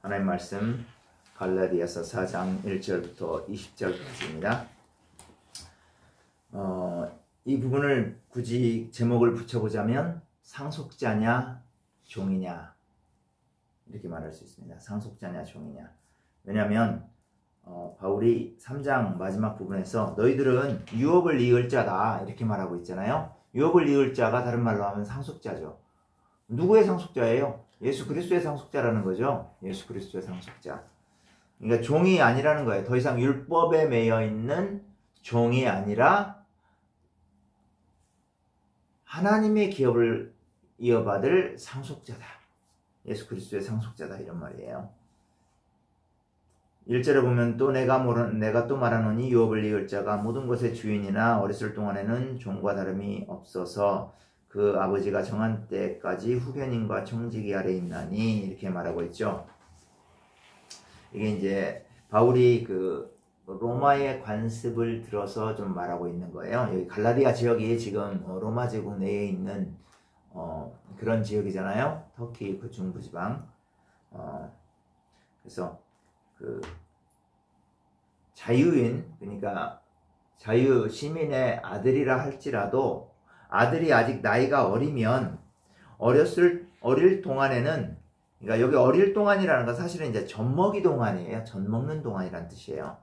하나님 말씀 갈라디아서 4장 1절부터 20절까지입니다. 이 부분을 굳이 제목을 붙여보자면 상속자냐 종이냐 이렇게 말할 수 있습니다. 상속자냐 종이냐. 왜냐하면 바울이 3장 마지막 부분에서 너희들은 유업을 이을 자다 이렇게 말하고 있잖아요. 유업을 이을 자가 다른 말로 하면 상속자죠. 누구의 상속자예요? 예수 그리스도의 상속자라는 거죠. 예수 그리스도의 상속자. 그러니까 종이 아니라는 거예요. 더 이상 율법에 매여 있는 종이 아니라 하나님의 기업을 이어받을 상속자다. 예수 그리스도의 상속자다 이런 말이에요. 1절에 보면 또 내가 또 말하노니 유업을 이을 자가 모든 것의 주인이나 어렸을 동안에는 종과 다름이 없어서 그 아버지가 정한 때까지 후견인과 청지기 아래 있나니 이렇게 말하고 있죠. 이게 이제 바울이 그 로마의 관습을 들어서 좀 말하고 있는 거예요. 여기 갈라디아 지역이 지금 로마 제국 내에 있는 그런 지역이잖아요. 터키 그 중부지방. 그래서 그 자유인, 그러니까 자유 시민의 아들이라 할지라도 아들이 아직 나이가 어리면 어릴 동안에는, 그러니까 여기 어릴 동안이라는 건 사실은 이제 젖먹이 동안이에요. 젖먹는 동안이란 뜻이에요.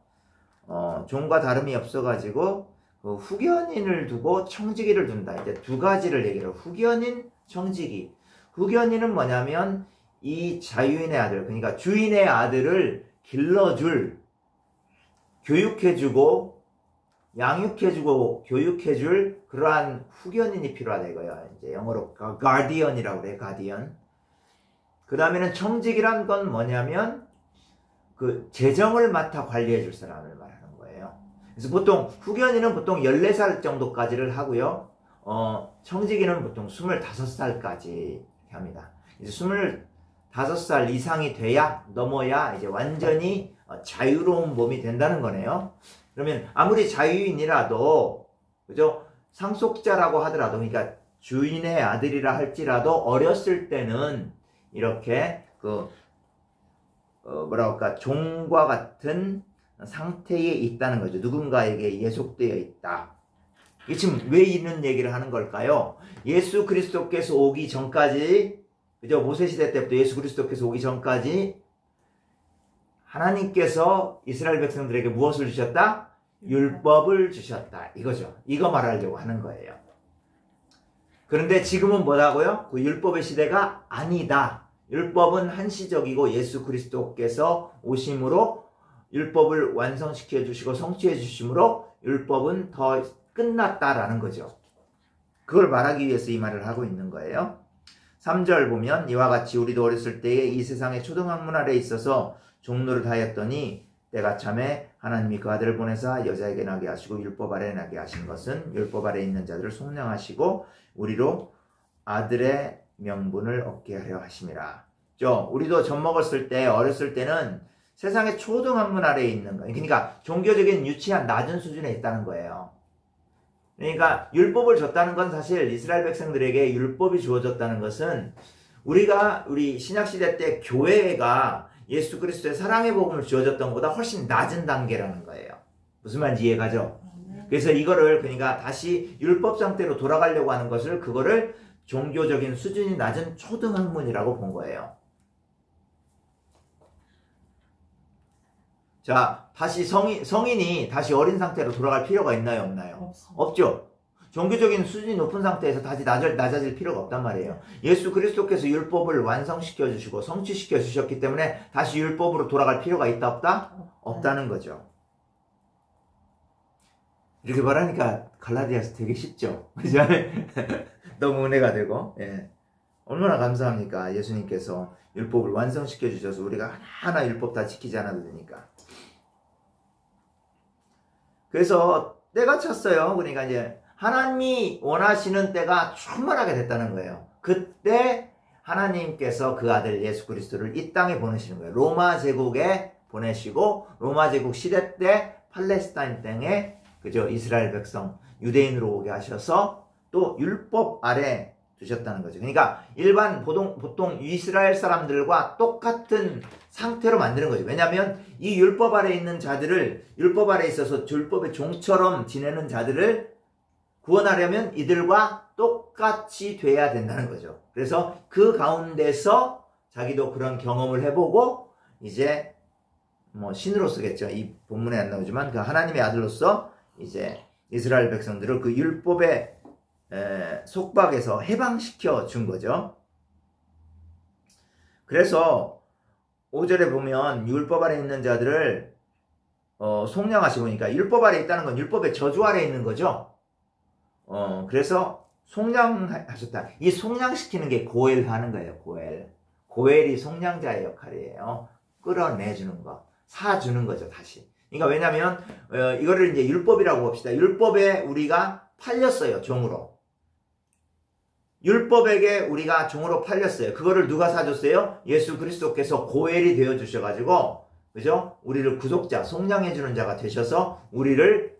종과 다름이 없어가지고 그 후견인을 두고 청지기를 둔다. 이제 두 가지를 얘기해요. 후견인, 청지기. 후견인은 뭐냐면 이 자유인의 아들, 그러니까 주인의 아들을 길러줄, 교육해주고 양육해주고 교육해줄 그러한 후견인이 필요하다 이거예요. 이제 영어로 guardian이라고 그래요. guardian. 그 다음에는 청직이란 건 뭐냐면 그 재정을 맡아 관리해줄 사람을 말하는 거예요. 그래서 보통 후견인은 보통 14살 정도까지를 하고요. 청지기는 보통 25살까지 이렇게 합니다. 이제 25살 이상이 넘어야 이제 완전히 자유로운 몸이 된다는 거네요. 그러면 아무리 자유인이라도, 그죠? 상속자라고 하더라도, 그러니까 주인의 아들이라 할지라도 어렸을 때는 이렇게 종과 같은 상태에 있다는 거죠. 누군가에게 예속되어 있다. 이게 지금 왜 이런 얘기를 하는 걸까요? 예수 그리스도께서 오기 전까지, 그죠? 모세시대 때부터 예수 그리스도께서 오기 전까지 하나님께서 이스라엘 백성들에게 무엇을 주셨다? 율법을 주셨다. 이거죠. 이거 말하려고 하는 거예요. 그런데 지금은 뭐라고요? 그 율법의 시대가 아니다. 율법은 한시적이고 예수 그리스도께서 오심으로 율법을 완성시켜 주시고 성취해 주심으로 율법은 더 끝났다라는 거죠. 그걸 말하기 위해서 이 말을 하고 있는 거예요. 3절 보면 이와 같이 우리도 어렸을 때에 이 세상의 초등학문 아래에 있어서 종노릇 하였더니 때가 참에 하나님이 그 아들을 보내사 여자에게 나게 하시고 율법 아래 나게 하신 것은 율법 아래 있는 자들을 속량하시고 우리로 아들의 명분을 얻게 하려 하심이라. 우리도 젖먹었을 때 어렸을 때는 세상의 초등학문 아래에 있는 거예요. 그러니까 종교적인 유치한 낮은 수준에 있다는 거예요. 그러니까 율법을 줬다는 건 사실 이스라엘 백성들에게 율법이 주어졌다는 것은 우리 신약시대 때 교회가 예수 그리스도의 사랑의 복음을 주어졌던 것보다 훨씬 낮은 단계라는 거예요. 무슨 말인지 이해가죠? 그래서 이거를 그러니까 다시 율법 상태로 돌아가려고 하는 것을 그거를 종교적인 수준이 낮은 초등학문이라고 본 거예요. 자, 다시 성인이 다시 어린 상태로 돌아갈 필요가 있나요? 없나요? 없죠. 종교적인 수준이 높은 상태에서 다시 낮아질 필요가 없단 말이에요. 예수 그리스도께서 율법을 완성시켜 주시고 성취시켜 주셨기 때문에 다시 율법으로 돌아갈 필요가 있다 없다? 없다는 거죠. 이렇게 말하니까 갈라디아서 되게 쉽죠. 그죠? 너무 은혜가 되고, 예. 얼마나 감사합니까? 예수님께서 율법을 완성시켜 주셔서 우리가 하나하나 율법 다 지키지 않아도 되니까. 그래서 때가 찼어요. 그러니까 이제 하나님이 원하시는 때가 충만하게 됐다는 거예요. 그때 하나님께서 그 아들 예수 그리스도를 이 땅에 보내시는 거예요. 로마 제국에 보내시고 로마 제국 시대 때 팔레스타인 땅에 그죠? 이스라엘 백성 유대인으로 오게 하셔서 또 율법 아래 두셨다는 거죠. 그러니까 일반 보통 이스라엘 사람들과 똑같은 상태로 만드는 거죠. 왜냐하면 이 율법 아래 있는 자들을, 율법 아래 있어서 율법의 종처럼 지내는 자들을 구원하려면 이들과 똑같이 돼야 된다는 거죠. 그래서 그 가운데서 자기도 그런 경험을 해보고 이제 뭐 신으로 쓰겠죠. 이 본문에 안 나오지만 그 하나님의 아들로서 이제 이스라엘 백성들을 그 율법의 속박에서 해방시켜 준 거죠. 그래서 5절에 보면 율법 아래 있는 자들을 속량하시고, 그러니까 율법 아래 있다는 건 율법의 저주 아래 있는 거죠. 그래서 속량하셨다. 이 속량시키는 게 고엘 하는 거예요. 고엘이 속량자의 역할이에요. 끌어내주는 거, 사주는 거죠, 다시. 그러니까 왜냐면 이거를 이제 율법이라고 봅시다. 율법에 우리가 팔렸어요, 종으로. 율법에게 우리가 종으로 팔렸어요. 그거를 누가 사줬어요? 예수 그리스도께서 고엘이 되어 주셔가지고, 그죠? 우리를 구속자, 속량해주는 자가 되셔서 우리를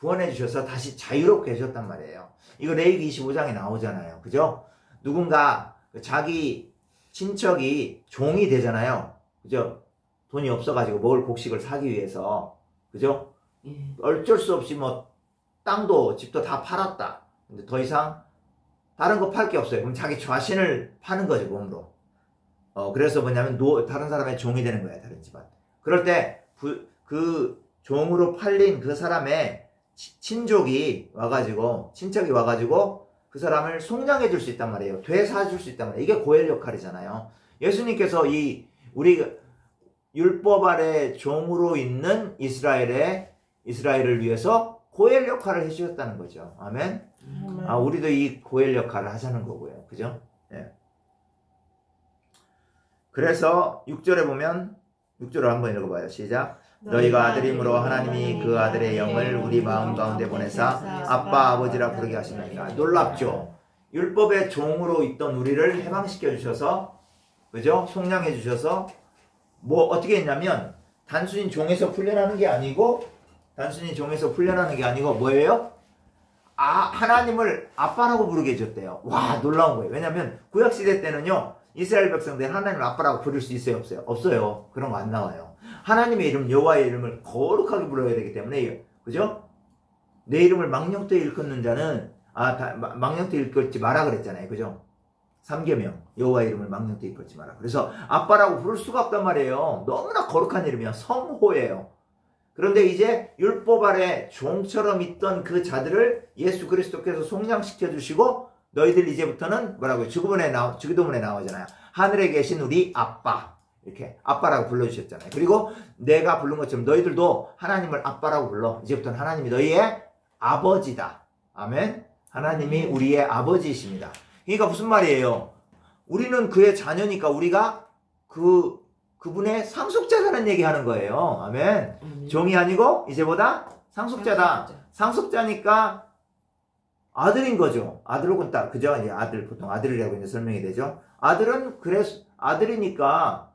구원해 주셔서 다시 자유롭게 해주셨단 말이에요. 이거 레위기 25장에 나오잖아요. 그죠? 누군가 자기 친척이 종이 되잖아요. 그죠? 돈이 없어가지고 먹을 곡식을 사기 위해서, 그죠? 어쩔 수 없이 뭐 땅도 집도 다 팔았다. 근데 더 이상 다른 거 팔 게 없어요. 그럼 자기 자신을 파는 거죠, 몸으로. 그래서 뭐냐면 다른 사람의 종이 되는 거야, 다른 집안. 그럴 때 그 종으로 팔린 그 사람의 친족이 와가지고, 친척이 와가지고 그 사람을 속량해 줄 수 있단 말이에요. 되사 줄 수 있단 말이에요. 이게 고엘 역할이잖아요. 예수님께서 우리 율법 아래 종으로 있는 이스라엘을 위해서 고엘 역할을 해주셨다는 거죠. 아멘. 우리도 이 고엘 역할을 하자는 거고요. 그죠? 예. 그래서 6절에 보면, 6절을 한번 읽어봐요. 시작. 너희가 아들임으로 하나님이 그 아들의 영을 우리 마음 가운데 보내사 아빠 아버지라 부르게 하시나이다. 놀랍죠? 율법의 종으로 있던 우리를 해방시켜 주셔서, 그죠? 속량해 주셔서 뭐 어떻게 했냐면 단순히 종에서 풀려나는 게 아니고 뭐예요? 하나님을 아빠라고 부르게 해줬대요. 와, 놀라운 거예요. 왜냐면 구약시대 때는요, 이스라엘 백성들은 하나님을 아빠라고 부를 수 있어요, 없어요? 없어요. 그런 거 안 나와요. 하나님의 이름, 여호와의 이름을 거룩하게 불러야 되기 때문에, 그죠? 내 이름을 망령되이 일컫는 자는 망령되이 일컫지 마라 그랬잖아요. 그죠? 3계명, 여호와의 이름을 망령되이 일컫지 마라. 그래서 아빠라고 부를 수가 없단 말이에요. 너무나 거룩한 이름이야. 성호예요. 그런데 이제 율법 아래 종처럼 있던 그 자들을 예수 그리스도께서 속량시켜 주시고, 너희들 이제부터는 뭐라고요? 주기도문에 나오잖아요. 하늘에 계신 우리 아빠, 이렇게 아빠라고 불러주셨잖아요. 그리고 내가 부른 것처럼 너희들도 하나님을 아빠라고 불러. 이제부터는 하나님이 너희의 아버지다. 아멘. 하나님이 우리의 아버지이십니다. 그러니까 무슨 말이에요? 우리는 그의 자녀니까 우리가 그분의 상속자라는 얘기하는 거예요. 아멘. 종이 아니고 이제보다 상속자다. 상속자니까 아들인 거죠. 아들 혹은 딸. 그죠? 이제 아들, 보통 아들이라고 이제 설명이 되죠. 아들은 그래서 아들이니까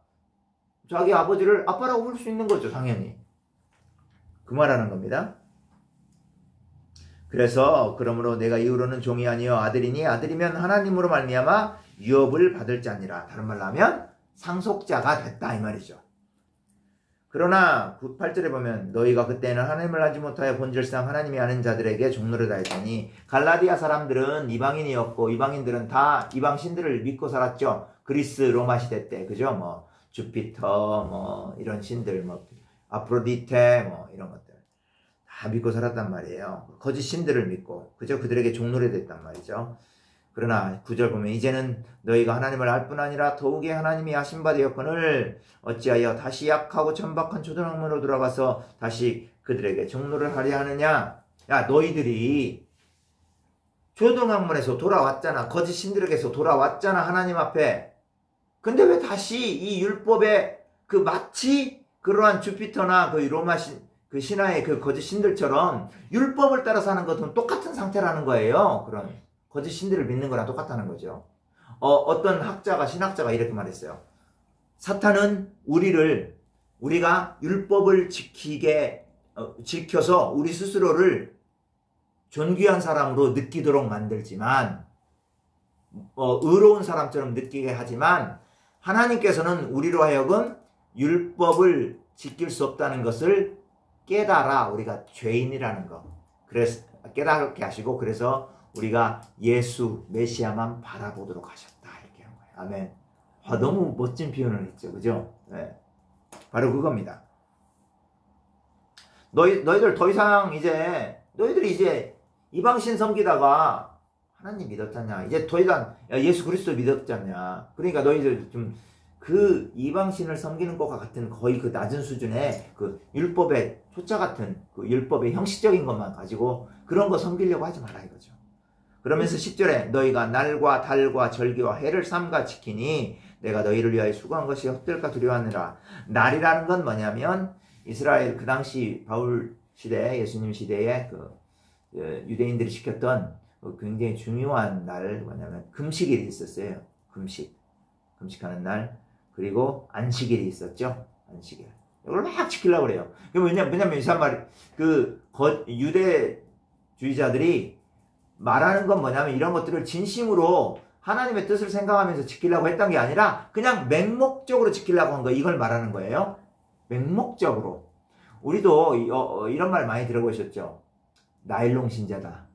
자기 아버지를 아빠라고 부를 수 있는 거죠. 당연히. 그 말하는 겁니다. 그래서 그러므로 내가 이후로는 종이 아니여 아들이니 아들이면 하나님으로 말미암아 유업을 받을 자니라. 다른 말로 하면 상속자가 됐다 이 말이죠. 그러나 8절에 보면 너희가 그때는 하나님을 알지 못하여 본질상 하나님이 아는 자들에게 종노릇 하였더니, 갈라디아 사람들은 이방인이었고 이방인들은 다 이방 신들을 믿고 살았죠. 그리스 로마 시대 때, 그죠? 뭐 주피터 뭐 이런 신들, 뭐 아프로디테 뭐 이런 것들 다 믿고 살았단 말이에요. 거짓 신들을 믿고, 그죠? 그들에게 종노릇 했단 말이죠. 그러나 9절 보면 이제는 너희가 하나님을 알 뿐 아니라 더욱이 하나님이 하신 바 되었거늘 어찌하여 다시 약하고 천박한 초등학문으로 돌아가서 다시 그들에게 종노를 하려 하느냐. 야, 너희들이 초등학문에서 돌아왔잖아. 거짓 신들에게서 돌아왔잖아, 하나님 앞에. 근데 왜 다시 이 율법에 마치 그러한 주피터나 그 로마 신화의 그 거짓 신들처럼 율법을 따라 사는 것은 똑같은 상태라는 거예요. 그런 거짓 신들을 믿는 거랑 똑같다는 거죠. 어떤 신학자가 이렇게 말했어요. 사탄은 우리가 율법을 지켜서 우리 스스로를 존귀한 사람으로 느끼도록 만들지만, 의로운 사람처럼 느끼게 하지만 하나님께서는 우리로 하여금 율법을 지킬 수 없다는 것을 깨달아 우리가 죄인이라는 거. 그래서 깨닫게 하시고 그래서 우리가 예수 메시아만 바라보도록 하셨다. 이렇게 한 거예요. 아멘. 너무 멋진 표현을 했죠. 그죠? 네. 바로 그겁니다. 너희들 더 이상 너희들이 이제 이방신 섬기다가 하나님 믿었잖냐. 이제 더 이상 예수 그리스도 믿었잖냐. 그러니까 너희들 좀 그 이방신을 섬기는 것과 같은 거의 그 낮은 수준의 그 율법의 초짜 같은 그 율법의 형식적인 것만 가지고 그런 거 섬기려고 하지 마라 이거죠. 그러면서 10절에 너희가 날과 달과 절기와 해를 삼가 지키니 내가 너희를 위하여 수고한 것이 헛될까 두려워하느라. 날이라는 건 뭐냐면 이스라엘 그 당시 바울 시대 예수님 시대에 그 유대인들이 지켰던 굉장히 중요한 날 뭐냐면 금식일이 있었어요. 금식하는 날. 그리고 안식일이 있었죠. 안식일. 이걸 막 지키려고 그래요. 왜냐면 이 사람 유대주의자들이 말하는 건 뭐냐면 이런 것들을 진심으로 하나님의 뜻을 생각하면서 지키려고 했던 게 아니라 그냥 맹목적으로 지키려고 한 거, 이걸 말하는 거예요. 맹목적으로. 우리도 이런 말 많이 들어보셨죠? 나일론 신자다.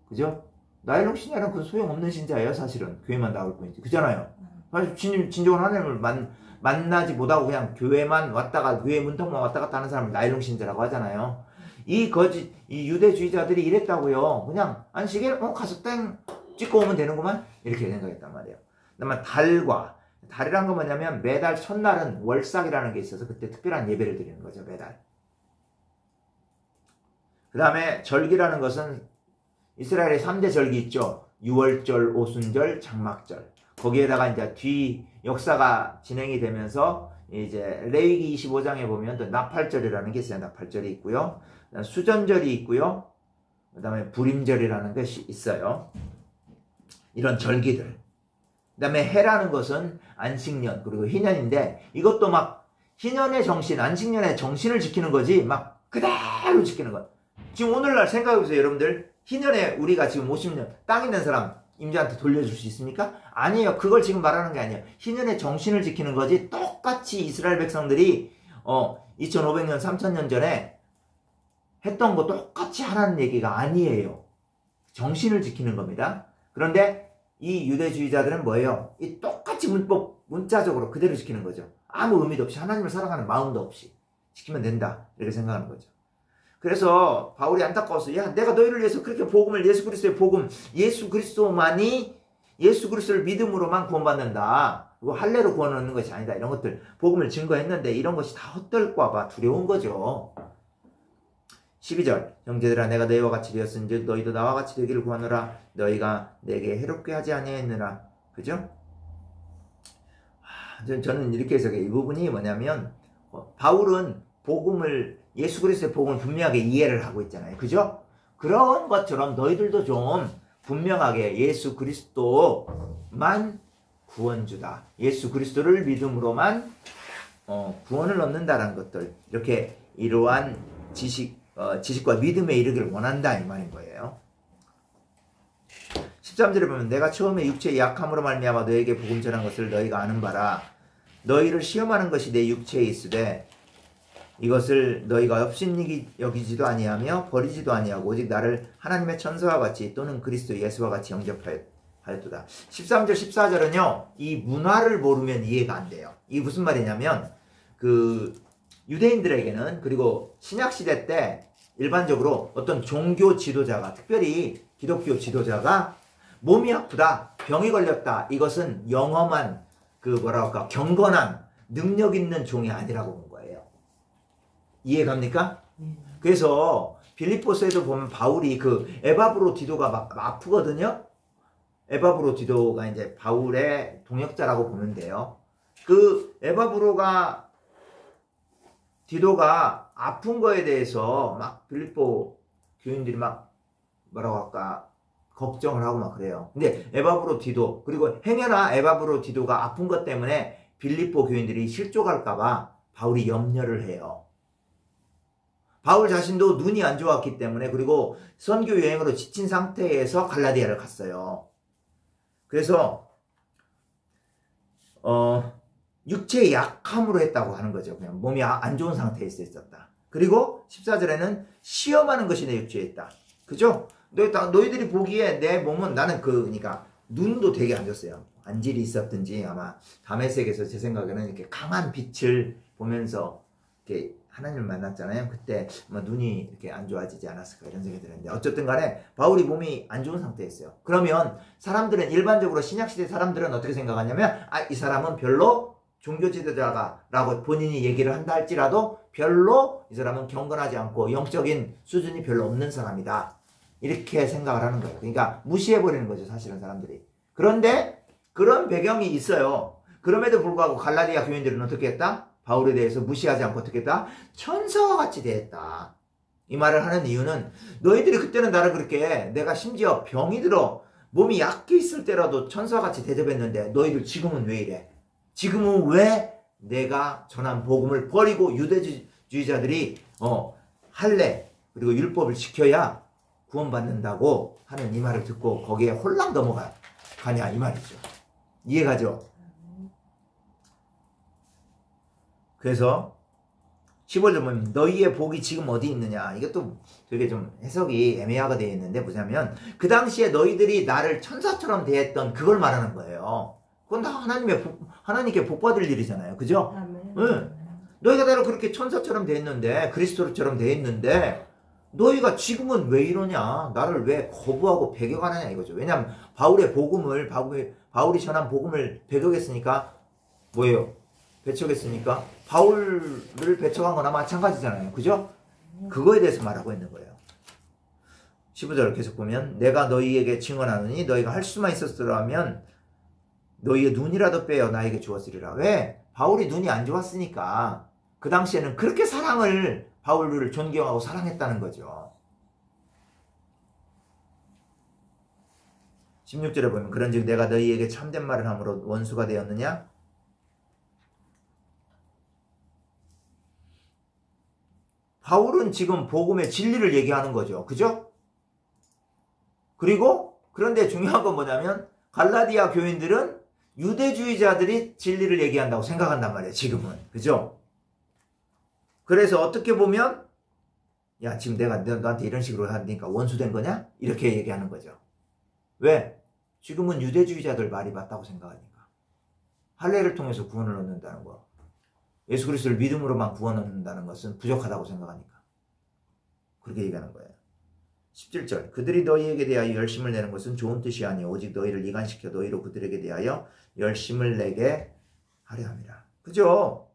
그죠? 나일론 신자는 그 소용없는 신자예요, 사실은. 교회만 나올 뿐이지. 그잖아요. 사실 진정한 하나님을 만나지 못하고 그냥 교회만 왔다가, 교회 문턱만 왔다 갔다 하는 사람을 나일론 신자라고 하잖아요. 이 유대주의자들이 이랬다고요. 그냥 안식일, 가서 땡 찍고 오면 되는구만. 이렇게 생각했단 말이에요. 그다음에 달이란 건 뭐냐면 매달 첫날은 월삭이라는 게 있어서 그때 특별한 예배를 드리는 거죠, 매달. 그 다음에 절기라는 것은 이스라엘의 3대 절기 있죠. 유월절, 오순절, 장막절. 거기에다가 이제 역사가 진행이 되면서 이제 레위기 25장에 보면 또 나팔절이라는 게 있어요. 나팔절이 있고요. 수전절이 있고요. 그 다음에 불임절이라는 것이 있어요. 이런 절기들. 그 다음에 해라는 것은 안식년, 그리고 희년인데 이것도 막 희년의 정신, 안식년의 정신을 지키는 거지 막 그대로 지키는 것. 지금 오늘날 생각해보세요, 여러분들. 희년에 우리가 지금 50년 땅 있는 사람 임자한테 돌려줄 수 있습니까? 아니에요. 그걸 지금 말하는 게 아니에요. 희년의 정신을 지키는 거지 똑같이 이스라엘 백성들이 2500년, 3000년 전에 했던 거 똑같이 하라는 얘기가 아니에요. 정신을 지키는 겁니다. 그런데 이 유대주의자들은 뭐예요? 이 똑같이 문자적으로 그대로 지키는 거죠. 아무 의미도 없이, 하나님을 사랑하는 마음도 없이 지키면 된다, 이렇게 생각하는 거죠. 그래서 바울이 안타까워서, 야, 내가 너희를 위해서 그렇게 복음을, 예수 그리스도의 복음, 예수 그리스도만이, 예수 그리스도를 믿음으로만 구원받는다, 그리고 할례로 구원 얻는 것이 아니다, 이런 것들 복음을 증거했는데 이런 것이 다 헛될까 봐 두려운 거죠. 12절 형제들아, 내가 너희와 같이 되었은즉 너희도 나와 같이 되기를 구하노라. 너희가 내게 해롭게 하지 아니하였느라. 그죠? 저는 이렇게 해석해요. 이 부분이 뭐냐면 바울은 복음을, 예수 그리스도의 복음을 분명하게 이해를 하고 있잖아요. 그죠? 그런 것처럼 너희들도 좀 분명하게 예수 그리스도만 구원주다, 예수 그리스도를 믿음으로만 구원을 얻는다라는 것들, 이렇게 이러한 지식과 믿음에 이르기를 원한다, 이 말인 거예요. 13절에 보면 내가 처음에 육체의 약함으로 말미암아 너에게 복음 전한 것을 너희가 아는 바라. 너희를 시험하는 것이 내 육체에 있으되 이것을 너희가 업신이기 여기지도 아니하며 버리지도 아니하고 오직 나를 하나님의 천사와 같이 또는 그리스도 예수와 같이 영접하였도다. 13절 14절은요 이 문화를 모르면 이해가 안 돼요. 이게 무슨 말이냐면 그 유대인들에게는, 그리고 신약시대 때 일반적으로 어떤 종교 지도자가, 특별히 기독교 지도자가 몸이 아프다, 병이 걸렸다, 이것은 영험한 경건한 능력 있는 종이 아니라고 본 거예요. 이해갑니까? 그래서 빌립보서에도 보면 바울이 그 에바브로디도가 막 아프거든요. 에바브로디도가 이제 바울의 동역자라고 보면 돼요. 그 디도가 아픈 거에 대해서 막 빌립보 교인들이 막 뭐라고 할까 걱정을 하고 막 그래요. 근데 에바브로디도, 그리고 행여나 에바브로디도가 아픈 것 때문에 빌립보 교인들이 실족할까봐 바울이 염려를 해요. 바울 자신도 눈이 안 좋았기 때문에, 그리고 선교 여행으로 지친 상태에서 갈라디아를 갔어요. 그래서 육체의 약함으로 했다고 하는 거죠. 그냥 몸이 안 좋은 상태에 있었다. 그리고 14절에는 시험하는 것이 내 육체에 있다. 그죠? 너희들이 보기에 내 몸은 나는 그러니까 눈도 되게 안 좋았어요. 안질이 있었든지 아마 다메섹에서 제 생각에는 이렇게 강한 빛을 보면서 이렇게 하나님을 만났잖아요. 그때 아마 눈이 이렇게 안 좋아지지 않았을까 이런 생각이 드는데 어쨌든 간에 바울이 몸이 안 좋은 상태였어요. 그러면 사람들은 일반적으로 신약시대 사람들은 어떻게 생각하냐면 이 사람은 별로 종교 지도자라고 본인이 얘기를 한다 할지라도 별로 이 사람은 경건하지 않고 영적인 수준이 별로 없는 사람이다. 이렇게 생각을 하는 거예요. 그러니까 무시해버리는 거죠. 사실은 사람들이. 그런데 그런 배경이 있어요. 그럼에도 불구하고 갈라디아 교인들은 어떻게 했다? 바울에 대해서 무시하지 않고 어떻게 했다? 천사와 같이 대했다. 이 말을 하는 이유는 너희들이 그때는 나를 그렇게 내가 심지어 병이 들어 몸이 약해 있을 때라도 천사와 같이 대접했는데 너희들 지금은 왜 이래? 지금은 왜 내가 전한 복음을 버리고 유대주의자들이 할례 그리고 율법을 지켜야 구원받는다고 하는 이 말을 듣고 거기에 홀랑 넘어가냐 이 말이죠. 이해가죠? 그래서 15절 보면 너희의 복이 지금 어디 있느냐. 이것도 되게 좀 해석이 애매하게 되어 있는데 뭐냐면 그 당시에 너희들이 나를 천사처럼 대했던 그걸 말하는 거예요. 그건 다 하나님께 복 받을 일이잖아요. 그죠? 응. 너희가 나를 그렇게 천사처럼 대했는데 그리스도처럼 대했는데 너희가 지금은 왜 이러냐? 나를 왜 거부하고 배격하느냐 이거죠. 왜냐하면 바울이 전한 복음을 배격했으니까 뭐예요? 배척했으니까 바울을 배척한 거나 마찬가지잖아요. 그죠? 그거에 대해서 말하고 있는 거예요. 15절 계속 보면 내가 너희에게 증언하노니 너희가 할 수만 있었더라면 너희의 눈이라도 빼어 나에게 주었으리라. 왜? 바울이 눈이 안 좋았으니까 그 당시에는 그렇게 바울을 존경하고 사랑했다는 거죠. 16절에 보면 그런즉 내가 너희에게 참된 말을 함으로 원수가 되었느냐? 바울은 지금 복음의 진리를 얘기하는 거죠. 그죠? 그리고 그런데 중요한 건 뭐냐면 갈라디아 교인들은 유대주의자들이 진리를 얘기한다고 생각한단 말이에요. 지금은. 그죠? 그래서 어떻게 보면 야 지금 내가 너한테 이런 식으로 하니까 원수된 거냐? 이렇게 얘기하는 거죠. 왜? 지금은 유대주의자들 말이 맞다고 생각하니까. 할례를 통해서 구원을 얻는다는 거. 예수 그리스도를 믿음으로만 구원 얻는다는 것은 부족하다고 생각하니까. 그렇게 얘기하는 거예요. 17절 그들이 너희에게 대하여 열심을 내는 것은 좋은 뜻이 아니오 오직 너희를 이간시켜 너희로 그들에게 대하여 열심을 내게 하려 함이라. 그죠?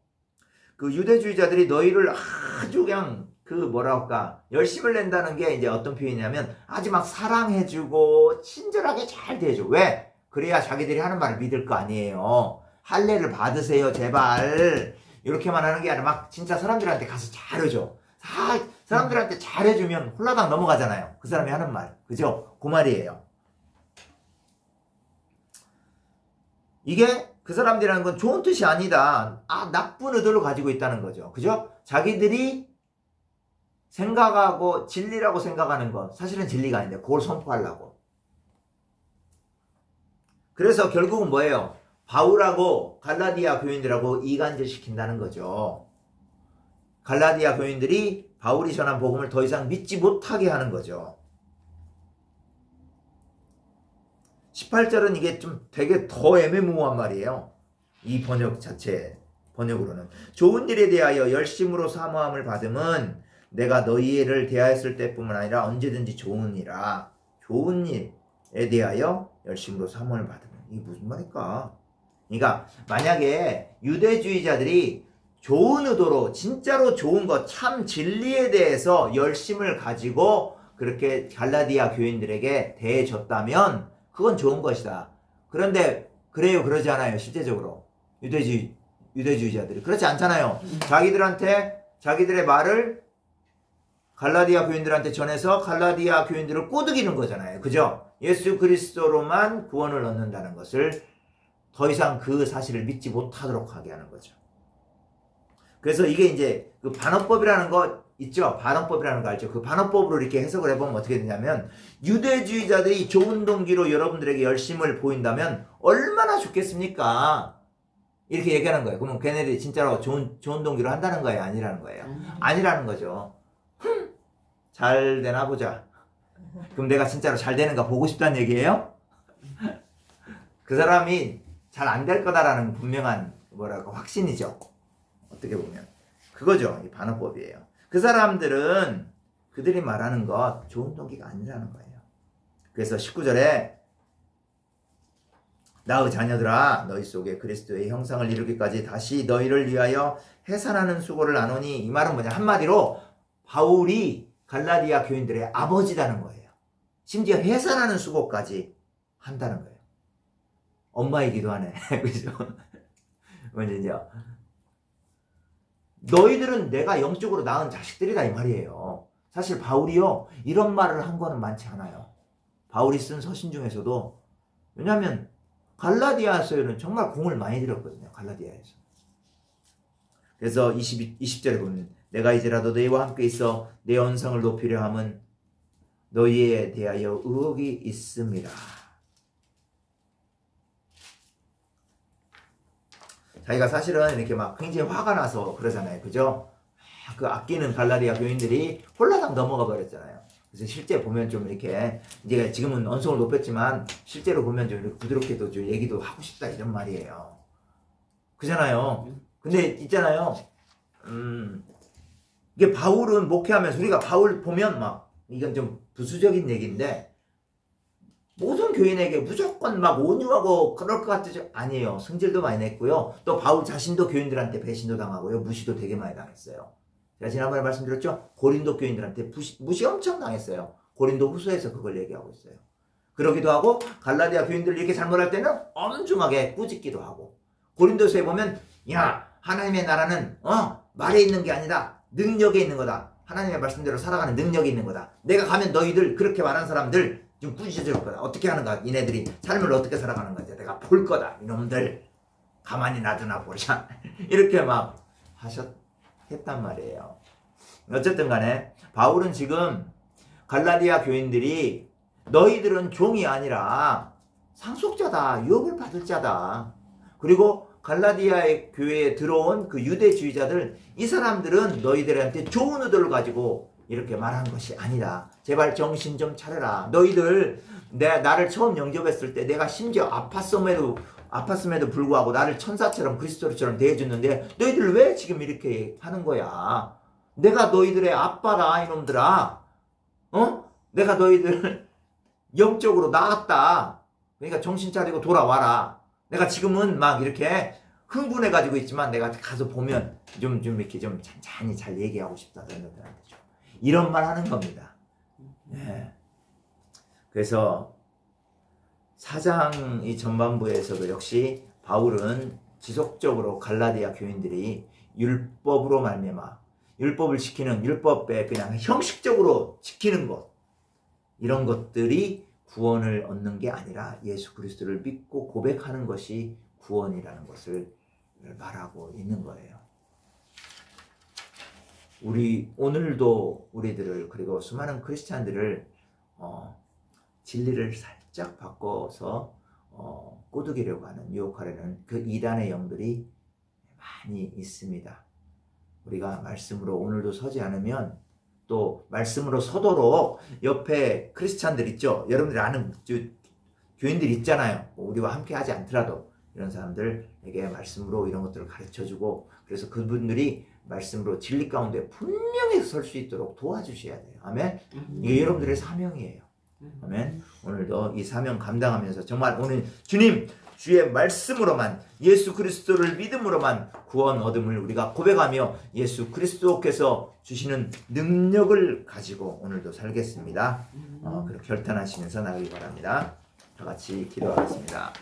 그 유대주의자들이 너희를 아주 그냥 열심을 낸다는 게 이제 어떤 표현이냐면 아주 막 사랑해주고 친절하게 잘 대해줘. 왜? 그래야 자기들이 하는 말을 믿을 거 아니에요. 할례를 받으세요 제발. 이렇게만 하는 게 아니라 막 진짜 사람들한테 가서 잘해줘. 사람들한테 잘해주면 홀라당 넘어가잖아요. 그 사람이 하는 말. 그죠? 그 말이에요. 이게 그 사람들이라는 건 좋은 뜻이 아니다. 나쁜 의도를 가지고 있다는 거죠. 그죠? 자기들이 생각하고 진리라고 생각하는 것 사실은 진리가 아닌데 그걸 선포하려고. 그래서 결국은 뭐예요? 바울하고 갈라디아 교인들하고 이간질 시킨다는 거죠. 갈라디아 교인들이 바울이 전한 복음을 더 이상 믿지 못하게 하는 거죠. 18절은 이게 좀 되게 더 애매모호한 말이에요. 이 번역으로는. 좋은 일에 대하여 열심으로 사모함을 받음은 내가 너희를 대하였을 때뿐만 아니라 언제든지 좋은 일에 대하여 열심으로 사모함을 받으면. 이게 무슨 말일까? 그러니까 만약에 유대주의자들이 좋은 의도로 진짜로 좋은 것, 참 진리에 대해서 열심을 가지고 그렇게 갈라디아 교인들에게 대해줬다면 그건 좋은 것이다. 그런데 그래요? 그러지 않아요. 실제적으로 유대주의자들이 그렇지 않잖아요. 자기들의 말을 갈라디아 교인들한테 전해서 갈라디아 교인들을 꼬드기는 거잖아요. 그죠? 예수 그리스도로만 구원을 얻는다는 것을 더 이상 그 사실을 믿지 못하도록 하게 하는 거죠. 그래서 이게 이제 그 반어법이라는 거 있죠? 반어법이라는 거 알죠? 그 반어법으로 이렇게 해석을 해보면 어떻게 되냐면, 유대주의자들이 좋은 동기로 여러분들에게 열심을 보인다면 얼마나 좋겠습니까? 이렇게 얘기하는 거예요. 그러면 걔네들이 진짜로 좋은 동기로 한다는 거예요? 아니라는 거예요? 아니라는 거죠. 잘 되나 보자. 그럼 내가 진짜로 잘 되는가 보고 싶다는 얘기예요? 그 사람이 잘 안 될 거다라는 분명한 뭐랄까 확신이죠. 어떻게 보면 그거죠. 이 반어법이에요. 그 사람들은 그들이 말하는 것 좋은 동기가 아니라는 거예요. 그래서 19절에 나의 자녀들아 너희 속에 그리스도의 형상을 이루기까지 다시 너희를 위하여 해산하는 수고를 나누니, 이 말은 뭐냐, 한마디로 바울이 갈라디아 교인들의 아버지라는 거예요. 심지어 해산하는 수고까지 한다는 거예요. 엄마이기도 하네. 그죠? 먼저 너희들은 내가 영적으로 낳은 자식들이다 이 말이에요. 사실 바울이요 이런 말을 한 거는 많지 않아요. 바울이 쓴 서신 중에서도. 왜냐하면 갈라디아서에는 정말 공을 많이 들였거든요. 갈라디아에서. 그래서 20절에 보면 내가 이제라도 너희와 함께 있어 내 언성을 높이려 함은 너희에 대하여 의혹이 있습니다. 자기가 사실은 이렇게 막 굉장히 화가 나서 그러잖아요. 그죠? 그 아끼는 갈라디아 교인들이 홀라당 넘어가 버렸잖아요. 그래서 실제 보면 좀 이렇게, 이제 지금은 언성을 높였지만 실제로 보면 좀 이렇게 부드럽게도 좀 얘기도 하고 싶다 이런 말이에요. 그잖아요. 근데 있잖아요. 이게 바울은 목회하면서 우리가 바울 보면 막, 이건 좀 부수적인 얘기인데, 모든 교인에게 무조건 막 온유하고 그럴 것 같죠? 아니에요. 승질도 많이 냈고요. 또 바울 자신도 교인들한테 배신도 당하고요. 무시도 되게 많이 당했어요. 제가 지난번에 말씀드렸죠? 고린도 교인들한테 무시 엄청 당했어요. 고린도 후서에서 그걸 얘기하고 있어요. 그러기도 하고 갈라디아 교인들 이렇게 잘못할 때는 엄중하게 꾸짖기도 하고, 고린도서에 보면 야 하나님의 나라는 말에 있는 게 아니다. 능력에 있는 거다. 하나님의 말씀대로 살아가는 능력이 있는 거다. 내가 가면 너희들 그렇게 말한 사람들 좀 꾸짖을 거다. 어떻게 하는가? 이네들이 삶을 어떻게 살아가는 건지 내가 볼 거다. 이놈들 가만히 놔두나 보자. 이렇게 막 했단 말이에요. 어쨌든 간에 바울은 지금 갈라디아 교인들이 너희들은 종이 아니라 상속자다. 유업을 받을 자다. 그리고 갈라디아의 교회에 들어온 그 유대주의자들, 이 사람들은 너희들한테 좋은 의도를 가지고 이렇게 말한 것이 아니다. 제발 정신 좀 차려라. 너희들 나를 처음 영접했을 때 내가 심지어 아팠음에도 불구하고 나를 천사처럼 그리스도처럼 대해줬는데 너희들 왜 지금 이렇게 하는 거야? 내가 너희들의 아빠다 이놈들아. 내가 너희들 영적으로 낳았다. 그러니까 정신 차리고 돌아와라. 내가 지금은 막 이렇게 흥분해가지고 있지만 내가 가서 보면 좀 이렇게 좀 잔잔히 잘 얘기하고 싶다. 너희들한테 좀. 이런 말 하는 겁니다. 네. 그래서 4장 이 전반부에서도 역시 바울은 지속적으로 갈라디아 교인들이 율법으로 말미암아 율법을 지키는, 율법에 그냥 형식적으로 지키는 것, 이런 것들이 구원을 얻는 게 아니라 예수 그리스도를 믿고 고백하는 것이 구원이라는 것을 말하고 있는 거예요. 오늘도 우리들을, 그리고 수많은 크리스찬들을 진리를 살짝 바꿔서 꼬드기려고 하는, 유혹하려는 그 이단의 영들이 많이 있습니다. 우리가 말씀으로 오늘도 서지 않으면, 또 말씀으로 서도록 옆에 크리스찬들 있죠? 여러분들이 아는 교인들 있잖아요. 우리와 함께 하지 않더라도 이런 사람들에게 말씀으로 이런 것들을 가르쳐주고, 그래서 그분들이 말씀으로 진리 가운데 분명히 설 수 있도록 도와주셔야 돼요. 아멘. 이게 여러분들의 사명이에요. 아멘. 오늘도 이 사명 감당하면서 정말 오늘 주님 주의 말씀으로만, 예수 그리스도를 믿음으로만 구원 얻음을 우리가 고백하며 예수 그리스도께서 주시는 능력을 가지고 오늘도 살겠습니다. 그렇게 결단하시면서 나가기 바랍니다. 다 같이 기도하겠습니다.